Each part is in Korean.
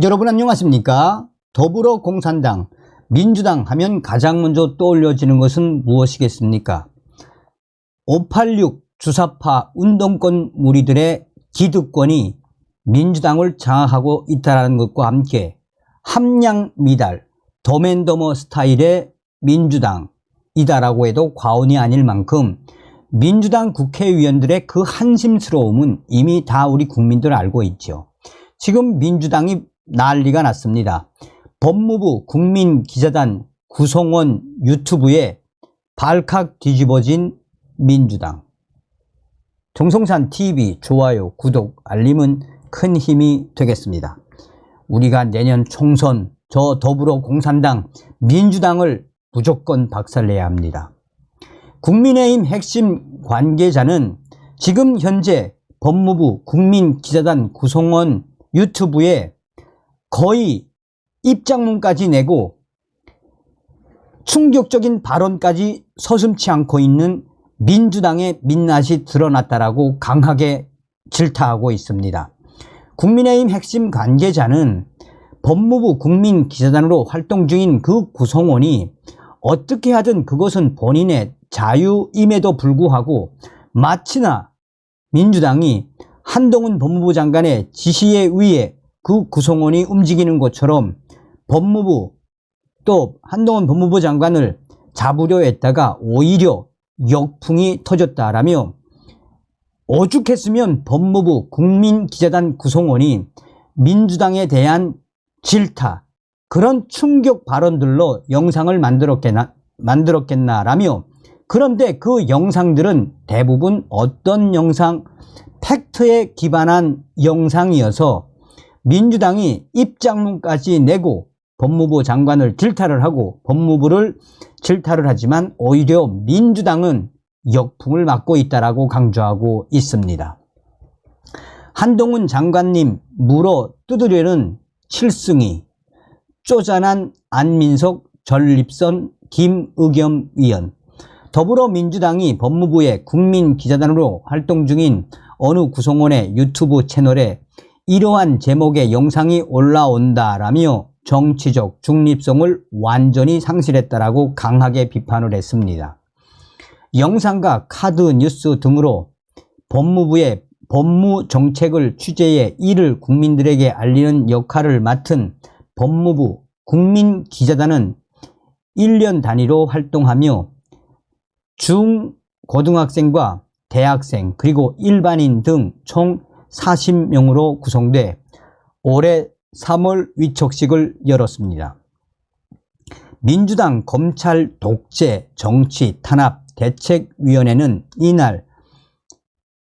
여러분 안녕하십니까? 더불어공산당, 민주당 하면 가장 먼저 떠올려지는 것은 무엇이겠습니까? 586 주사파 운동권 무리들의 기득권이 민주당을 장악하고 있다는 것과 함께 함량미달, 덤앤더머 스타일의 민주당이다라고 해도 과언이 아닐 만큼 민주당 국회의원들의 그 한심스러움은 이미 다 우리 국민들 알고 있죠. 지금 민주당이 난리가 났습니다. 법무부 국민기자단 구성원 유튜브에 발칵 뒤집어진 민주당. 정성산TV 좋아요, 구독, 알림은 큰 힘이 되겠습니다. 우리가 내년 총선 저 더불어공산당 민주당을 무조건 박살내야 합니다. 국민의힘 핵심 관계자는 지금 현재 법무부 국민기자단 구성원 유튜브에 거의 입장문까지 내고 충격적인 발언까지 서슴지 않고 있는 민주당의 민낯이 드러났다라고 강하게 질타하고 있습니다. 국민의힘 핵심 관계자는 법무부 국민기자단으로 활동 중인 그 구성원이 어떻게 하든 그것은 본인의 자유임에도 불구하고 마치나 민주당이 한동훈 법무부 장관의 지시에 의해 그 구성원이 움직이는 것처럼 법무부 또 한동훈 법무부 장관을 잡으려 했다가 오히려 역풍이 터졌다라며 오죽했으면 법무부 국민기자단 구성원이 민주당에 대한 질타, 그런 충격 발언들로 영상을 만들었겠나라며, 그런데 그 영상들은 대부분 어떤 영상, 팩트에 기반한 영상이어서 민주당이 입장문까지 내고 법무부 장관을 질타를 하고 법무부를 질타를 하지만 오히려 민주당은 역풍을 맞고 있다라고 강조하고 있습니다. 한동훈 장관님 물어 뜯으려는 칠승이, 쪼잔한 안민석 전립선 김의겸 위원, 더불어민주당이 법무부의 국민기자단으로 활동 중인 어느 구성원의 유튜브 채널에 이러한 제목의 영상이 올라온다라며 정치적 중립성을 완전히 상실했다라고 강하게 비판을 했습니다. 영상과 카드 뉴스 등으로 법무부의 법무 정책을 취재해 이를 국민들에게 알리는 역할을 맡은 법무부 국민기자단은 1년 단위로 활동하며 중고등학생과 대학생 그리고 일반인 등 총 40명으로 구성돼 올해 3월 위촉식을 열었습니다. 민주당 검찰 독재 정치 탄압 대책위원회는 이날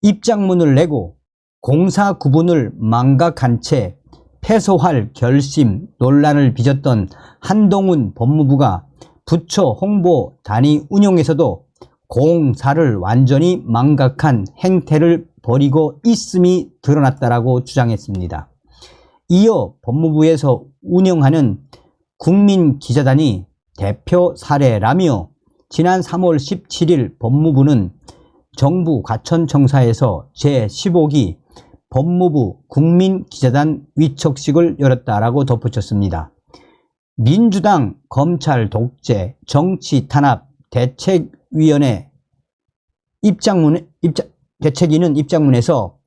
입장문을 내고 공사 구분을 망각한 채 패소할 결심 논란을 빚었던 한동훈 법무부가 부처 홍보 단위 운영에서도 공사를 완전히 망각한 행태를 벌이고 있음이 드러났다라고 주장했습니다. 이어 법무부에서 운영하는 국민기자단이 대표 사례라며 지난 3월 17일 법무부는 정부 과천청사에서 제15기 법무부 국민기자단 위촉식을 열었다라고 덧붙였습니다. 민주당 검찰 독재 정치 탄압 대책위원회 대책위는 입장문에서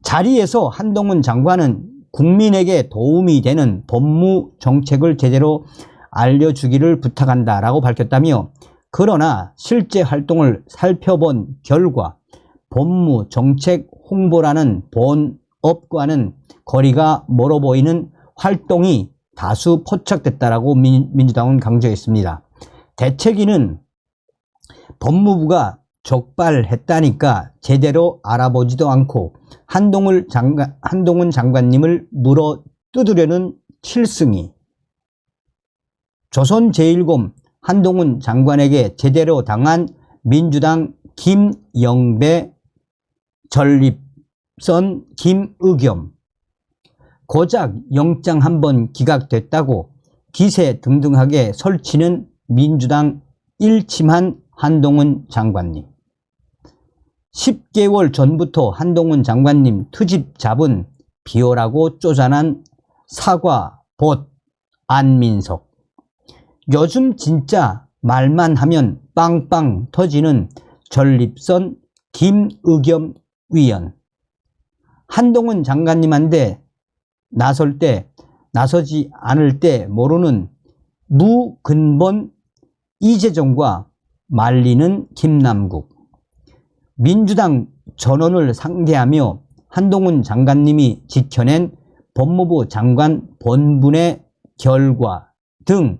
자리에서 한동훈 장관은 국민에게 도움이 되는 법무 정책을 제대로 알려주기를 부탁한다라고 밝혔다며, 그러나 실제 활동을 살펴본 결과 법무 정책 홍보라는 본업과는 거리가 멀어 보이는 활동이 다수 포착됐다라고 민주당은 강조했습니다. 대책위는 법무부가 적발했다니까 제대로 알아보지도 않고 한동훈 장관님을 물어 뜯으려는 칠승이, 조선제1곰 한동훈 장관에게 제대로 당한 민주당 김영배 전립선 김의겸, 고작 영장 한 번 기각됐다고 기세 등등하게 설치는 민주당 일침한 한동훈 장관님. 10개월 전부터 한동훈 장관님 트집 잡은 비호라고 쪼잔한 사과, 봇, 안민석. 요즘 진짜 말만 하면 빵빵 터지는 전립선 김의겸 위원. 한동훈 장관님한테 나서지 않을 때 모르는 무근본 이재정과 말리는 김남국. 민주당 전원을 상대하며 한동훈 장관님이 지켜낸 법무부 장관 본분의 결과 등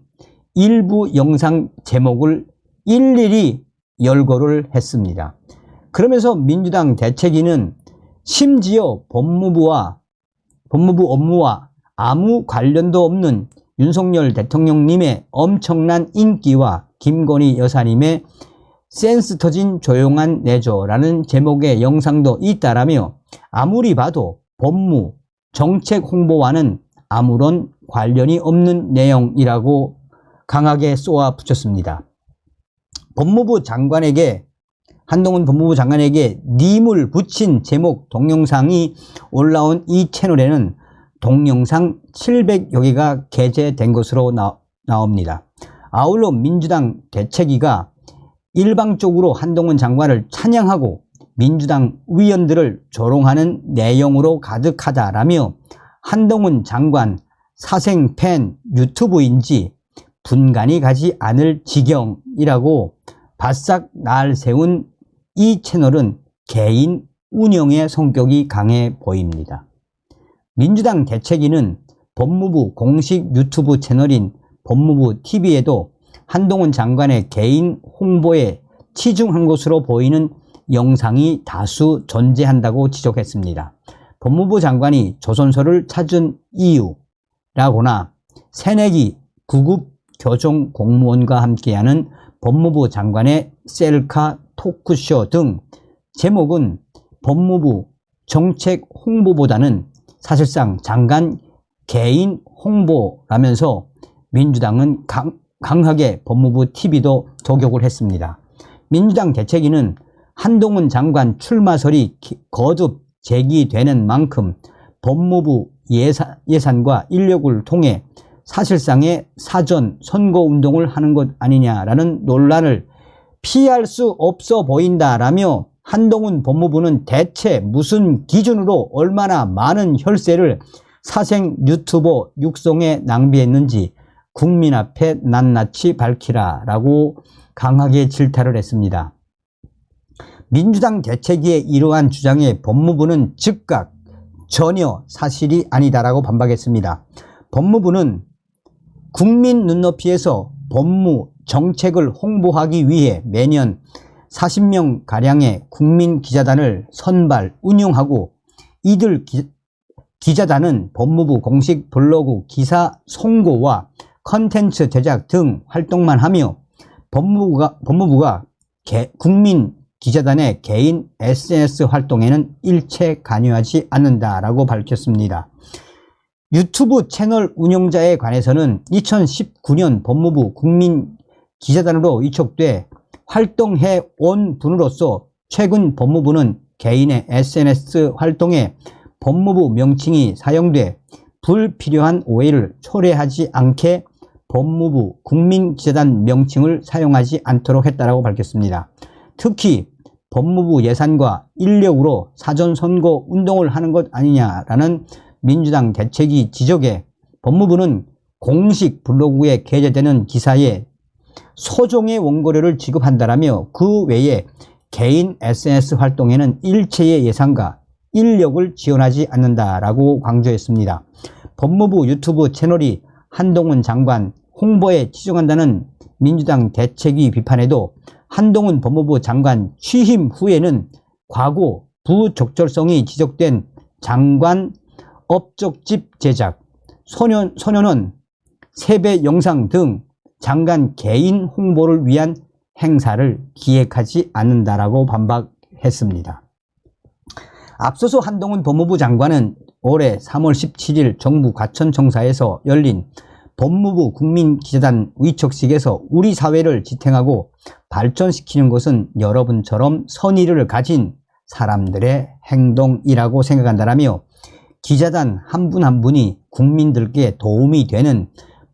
일부 영상 제목을 일일이 열거를 했습니다. 그러면서 민주당 대책위는 심지어 법무부 업무와 아무 관련도 없는 윤석열 대통령님의 엄청난 인기와 김건희 여사님의 센스 터진 조용한 내조라는 제목의 영상도 있다라며 아무리 봐도 법무, 정책 홍보와는 아무런 관련이 없는 내용이라고 강하게 쏘아붙였습니다. 한동훈 법무부 장관에게 님을 붙인 제목 동영상이 올라온 이 채널에는 동영상 700여 개가 게재된 것으로 나옵니다. 아울러 민주당 대책위가 일방적으로 한동훈 장관을 찬양하고 민주당 의원들을 조롱하는 내용으로 가득하다라며 한동훈 장관 사생 팬 유튜브인지 분간이 가지 않을 지경이라고 바싹 날 세운 이 채널은 개인 운영의 성격이 강해 보입니다. 민주당 대책위는 법무부 공식 유튜브 채널인 법무부 TV에도 한동훈 장관의 개인 홍보에 치중한 것으로 보이는 영상이 다수 존재한다고 지적했습니다. 법무부 장관이 조선소를 찾은 이유라거나 새내기 9급 교정 공무원과 함께하는 법무부 장관의 셀카 토크쇼 등 제목은 법무부 정책 홍보보다는 사실상 장관 개인 홍보라면서 민주당은 강하게 법무부 TV도 도격을 했습니다. 민주당 대책위는 한동훈 장관 출마설이 거듭 제기되는 만큼 법무부 예산과 인력을 통해 사실상의 사전 선거운동을 하는 것 아니냐라는 논란을 피할 수 없어 보인다라며 한동훈 법무부는 대체 무슨 기준으로 얼마나 많은 혈세를 사생 유튜버 육성에 낭비했는지 국민 앞에 낱낱이 밝히라라고 강하게 질타를 했습니다. 민주당 대책위의 이러한 주장에 법무부는 즉각 전혀 사실이 아니다라고 반박했습니다. 법무부는 국민 눈높이에서 법무 정책을 홍보하기 위해 매년 40명가량의 국민 기자단을 선발 운영하고 이들 기자단은 법무부 공식 블로그 기사 송고와 컨텐츠 제작 등 활동만 하며 법무부가 국민 기자단의 개인 SNS 활동에는 일체 관여하지 않는다라고 밝혔습니다. 유튜브 채널 운영자에 관해서는 2019년 법무부 국민 기자단으로 위촉돼 활동해 온 분으로서 최근 법무부는 개인의 SNS 활동에 법무부 명칭이 사용돼 불필요한 오해를 초래하지 않게 법무부 국민기자단 명칭을 사용하지 않도록 했다고 밝혔습니다. 특히 법무부 예산과 인력으로 사전선거 운동을 하는 것 아니냐라는 민주당 대책위 지적에 법무부는 공식 블로그에 게재되는 기사에 소정의 원고료를 지급한다라며 그 외에 개인 SNS 활동에는 일체의 예산과 인력을 지원하지 않는다라고 강조했습니다. 법무부 유튜브 채널이 한동훈 장관 홍보에 치중한다는 민주당 대책위 비판에도 한동훈 법무부 장관 취임 후에는 과거 부적절성이 지적된 장관 업적집 제작, 소년원 세배 영상 등 장관 개인 홍보를 위한 행사를 기획하지 않는다라고 반박했습니다. 앞서서 한동훈 법무부 장관은 올해 3월 17일 정부 과천청사에서 열린 법무부 국민기자단 위촉식에서 우리 사회를 지탱하고 발전시키는 것은 여러분처럼 선의를 가진 사람들의 행동이라고 생각한다라며 기자단 한 분 한 분이 국민들께 도움이 되는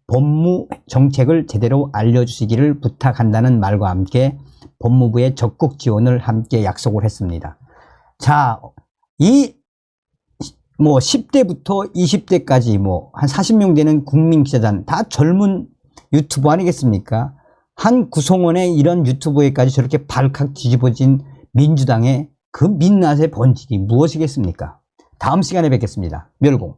법무 정책을 제대로 알려주시기를 부탁한다는 말과 함께 법무부의 적극 지원을 함께 약속을 했습니다. 자, 이 10대부터 20대까지 한 40명 되는 국민기자단 다 젊은 유튜버 아니겠습니까? 한 구성원의 이런 유튜버에까지 저렇게 발칵 뒤집어진 민주당의 그 민낯의 본질이 무엇이겠습니까? 다음 시간에 뵙겠습니다. 멸공.